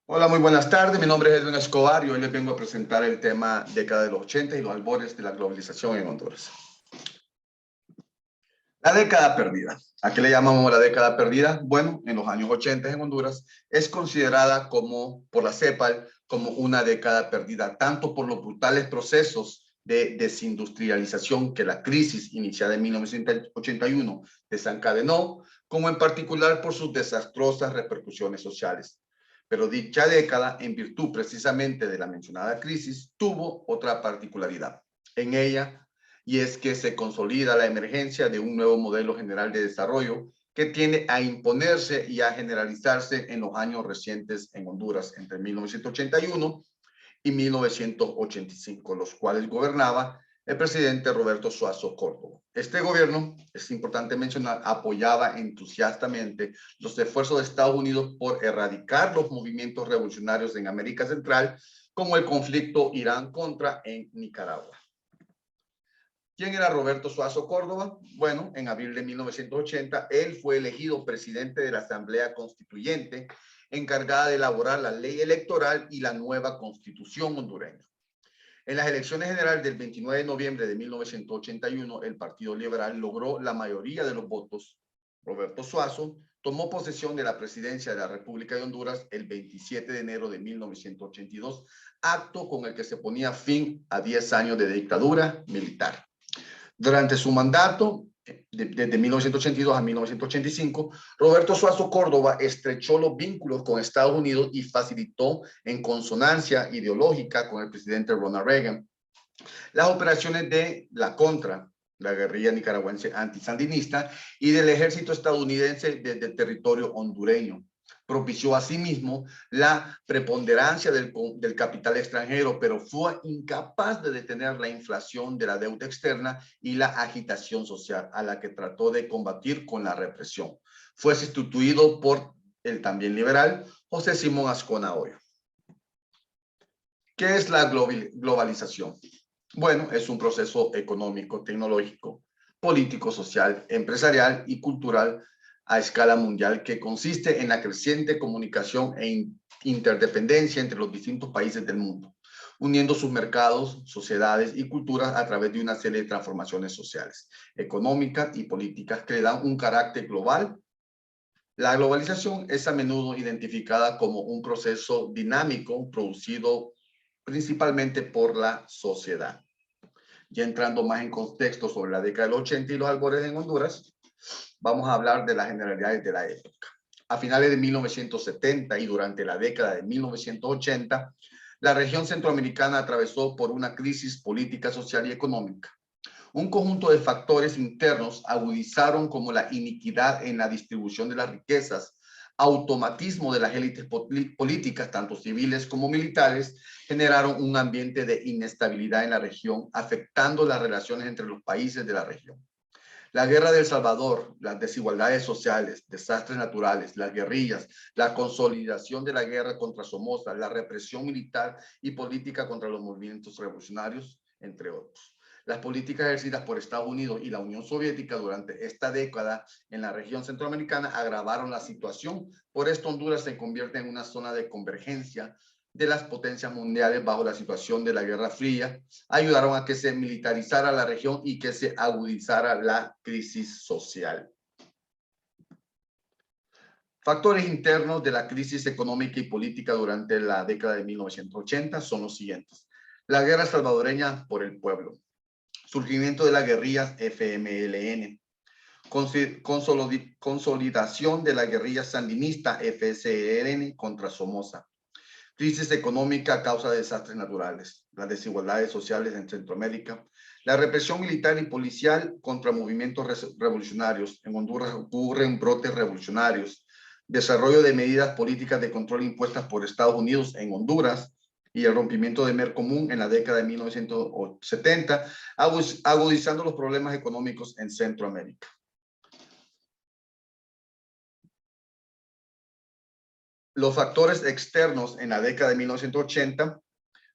Hola, muy buenas tardes. Mi nombre es Edwin Escobar y hoy les vengo a presentar el tema década de los 80 y los albores de la globalización en Honduras. La década perdida. ¿A qué le llamamos la década perdida? Bueno, en los años 80 en Honduras es considerada por la CEPAL como una década perdida, tanto por los brutales procesos de desindustrialización que la crisis iniciada en 1981 desencadenó, como en particular por sus desastrosas repercusiones sociales. Pero dicha década, en virtud precisamente de la mencionada crisis, tuvo otra particularidad. En ella, y es que se consolida la emergencia de un nuevo modelo general de desarrollo que tiende a imponerse y a generalizarse en los años recientes en Honduras, entre 1981 y 1985, los cuales gobernaba el presidente Roberto Suazo Córdoba. Este gobierno, es importante mencionar, apoyaba entusiastamente los esfuerzos de Estados Unidos por erradicar los movimientos revolucionarios en América Central, como el conflicto Irán contra en Nicaragua. ¿Quién era Roberto Suazo Córdoba? Bueno, en abril de 1980, él fue elegido presidente de la Asamblea Constituyente, encargada de elaborar la ley electoral y la nueva constitución hondureña. En las elecciones generales del 29 de noviembre de 1981, el Partido Liberal logró la mayoría de los votos. Roberto Suazo tomó posesión de la presidencia de la República de Honduras el 27 de enero de 1982, acto con el que se ponía fin a 10 años de dictadura militar. Durante su mandato, desde 1982 a 1985, Roberto Suazo Córdoba estrechó los vínculos con Estados Unidos y facilitó, en consonancia ideológica con el presidente Ronald Reagan, las operaciones de la Contra, la guerrilla nicaragüense antisandinista, y del ejército estadounidense desde el territorio hondureño. Propició asimismo la preponderancia del capital extranjero, pero fue incapaz de detener la inflación de la deuda externa y la agitación social, a la que trató de combatir con la represión. Fue sustituido por el también liberal José Simón Azcona Hoyo. ¿Qué es la globalización? Bueno, es un proceso económico, tecnológico, político, social, empresarial y cultural a escala mundial que consiste en la creciente comunicación e interdependencia entre los distintos países del mundo, uniendo sus mercados, sociedades y culturas a través de una serie de transformaciones sociales, económicas y políticas que le dan un carácter global. La globalización es a menudo identificada como un proceso dinámico producido principalmente por la sociedad. Ya entrando más en contexto sobre la década del 80 y los albores en Honduras, vamos a hablar de las generalidades de la época. A finales de 1970 y durante la década de 1980, la región centroamericana atravesó por una crisis política, social y económica. Un conjunto de factores internos agudizaron como la iniquidad en la distribución de las riquezas, automatismo de las élites políticas, tanto civiles como militares, generaron un ambiente de inestabilidad en la región, afectando las relaciones entre los países de la región. La guerra de El Salvador, las desigualdades sociales, desastres naturales, las guerrillas, la consolidación de la guerra contra Somoza, la represión militar y política contra los movimientos revolucionarios, entre otros. Las políticas ejercidas por Estados Unidos y la Unión Soviética durante esta década en la región centroamericana agravaron la situación. Por esto Honduras se convierte en una zona de convergencia de las potencias mundiales bajo la situación de la Guerra Fría, ayudaron a que se militarizara la región y que se agudizara la crisis social. Factores internos de la crisis económica y política durante la década de 1980 son los siguientes. La guerra salvadoreña por el pueblo, surgimiento de las guerrillas FMLN, consolidación de la guerrilla sandinista FSLN contra Somoza, crisis económica a causa de desastres naturales, las desigualdades sociales en Centroamérica, la represión militar y policial contra movimientos revolucionarios. En Honduras ocurren brotes revolucionarios, desarrollo de medidas políticas de control impuestas por Estados Unidos en Honduras y el rompimiento de Mercomún en la década de 1970, agudizando los problemas económicos en Centroamérica. Los factores externos en la década de 1980,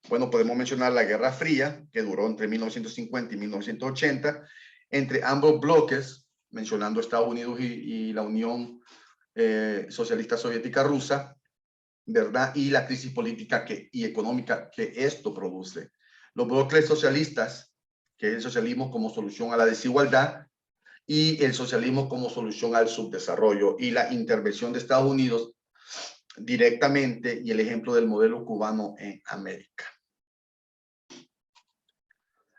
bueno, podemos mencionar la Guerra Fría, que duró entre 1950 y 1980, entre ambos bloques, mencionando Estados Unidos y la Unión Socialista Soviética Rusa, ¿verdad? Y la crisis política y económica que esto produce. Los bloques socialistas, que es el socialismo como solución a la desigualdad, y el socialismo como solución al subdesarrollo, y la intervención de Estados Unidos directamente, y el ejemplo del modelo cubano en América.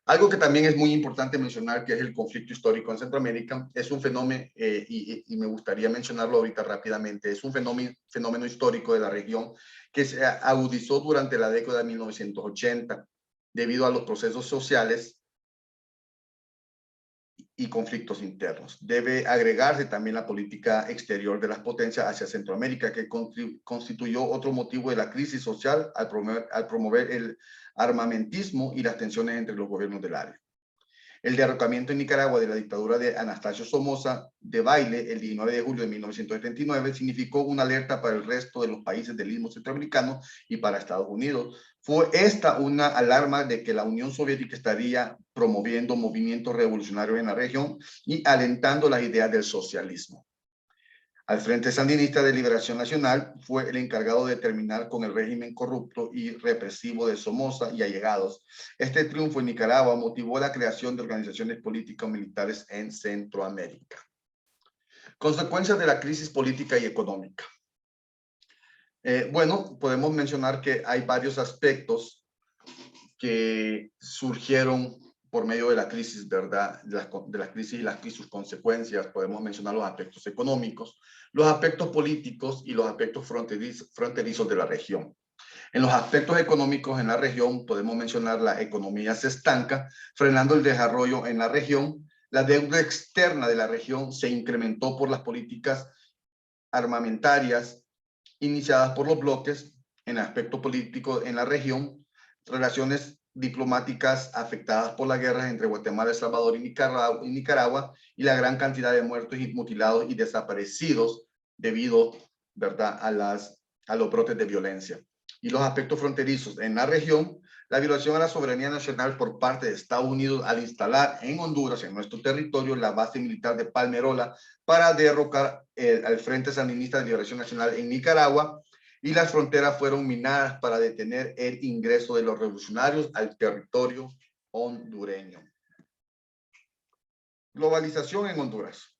Algo que también es muy importante mencionar, que es el conflicto histórico en Centroamérica, es un fenómeno, y me gustaría mencionarlo ahorita rápidamente, es un fenómeno histórico de la región que se agudizó durante la década de 1980 debido a los procesos sociales y conflictos internos. Debe agregarse también la política exterior de las potencias hacia Centroamérica, que constituyó otro motivo de la crisis social al promover el armamentismo y las tensiones entre los gobiernos del área. El derrocamiento en Nicaragua de la dictadura de Anastasio Somoza Debayle el 19 de julio de 1979 significó una alerta para el resto de los países del Istmo Centroamericano y para Estados Unidos. Fue esta una alarma de que la Unión Soviética estaría promoviendo movimientos revolucionarios en la región y alentando las ideas del socialismo. Al Frente Sandinista de Liberación Nacional fue el encargado de terminar con el régimen corrupto y represivo de Somoza y allegados. Este triunfo en Nicaragua motivó la creación de organizaciones políticas militares en Centroamérica. Consecuencias de la crisis política y económica. Bueno, podemos mencionar que hay varios aspectos que surgieron por medio de la crisis, ¿verdad? De la crisis y sus consecuencias. Podemos mencionar los aspectos económicos, los aspectos políticos y los aspectos fronterizos de la región. En los aspectos económicos en la región podemos mencionar la economía se estanca, frenando el desarrollo en la región. La deuda externa de la región se incrementó por las políticas armamentarias iniciadas por los bloques. En el aspecto político en la región, relaciones diplomáticas afectadas por las guerras entre Guatemala, El Salvador y Nicaragua, y la gran cantidad de muertos y mutilados y desaparecidos debido, ¿verdad?, a los brotes de violencia. Y los aspectos fronterizos en la región, la violación a la soberanía nacional por parte de Estados Unidos al instalar en Honduras, en nuestro territorio, la base militar de Palmerola para derrocar al Frente Sandinista de Liberación Nacional en Nicaragua, y las fronteras fueron minadas para detener el ingreso de los revolucionarios al territorio hondureño. Globalización en Honduras.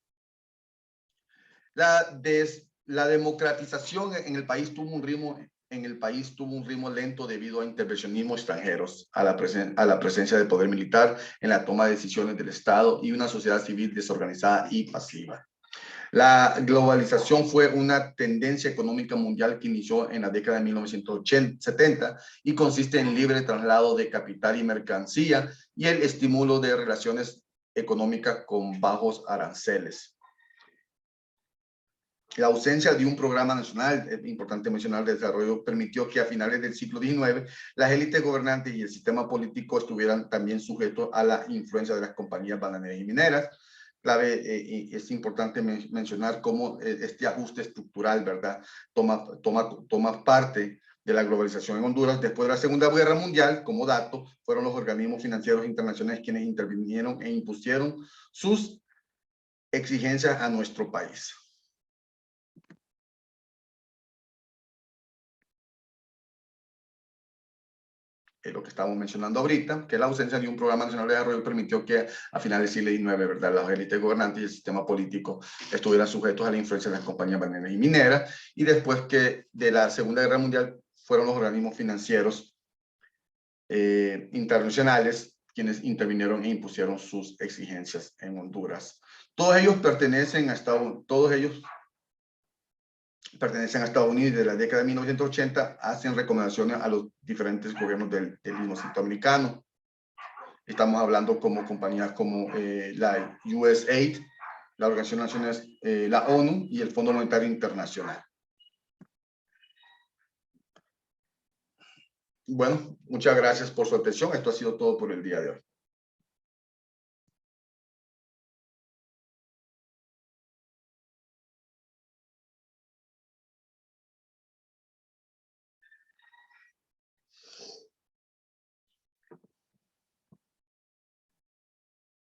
La democratización en el país tuvo un ritmo lento debido a intervencionismo extranjeros, a la presencia de poder militar en la toma de decisiones del Estado y una sociedad civil desorganizada y pasiva. La globalización fue una tendencia económica mundial que inició en la década de 1970 y consiste en libre traslado de capital y mercancía y el estímulo de relaciones económicas con bajos aranceles. La ausencia de un programa nacional, es importante mencionar, de desarrollo permitió que a finales del siglo XIX las élites gobernantes y el sistema político estuvieran también sujetos a la influencia de las compañías bananeras y mineras. Es importante mencionar cómo este ajuste estructural, ¿verdad?, toma parte de la globalización en Honduras. Después de la Segunda Guerra Mundial, como dato, fueron los organismos financieros internacionales quienes intervinieron e impusieron sus exigencias a nuestro país. Lo que estamos mencionando ahorita, que la ausencia de un programa nacional de desarrollo permitió que a finales del siglo XIX, ¿verdad?, las élites gobernantes y el sistema político estuvieran sujetos a la influencia de las compañías bananeras y mineras, y después que de la Segunda Guerra Mundial fueron los organismos financieros internacionales quienes intervinieron e impusieron sus exigencias en Honduras. Todos ellos pertenecen a Estados Unidos. Desde la década de 1980 hacen recomendaciones a los diferentes gobiernos del Istmo Centroamericano. Estamos hablando como compañías como la USAID, la Organización de Naciones, la ONU y el Fondo Monetario Internacional. Bueno, muchas gracias por su atención. Esto ha sido todo por el día de hoy.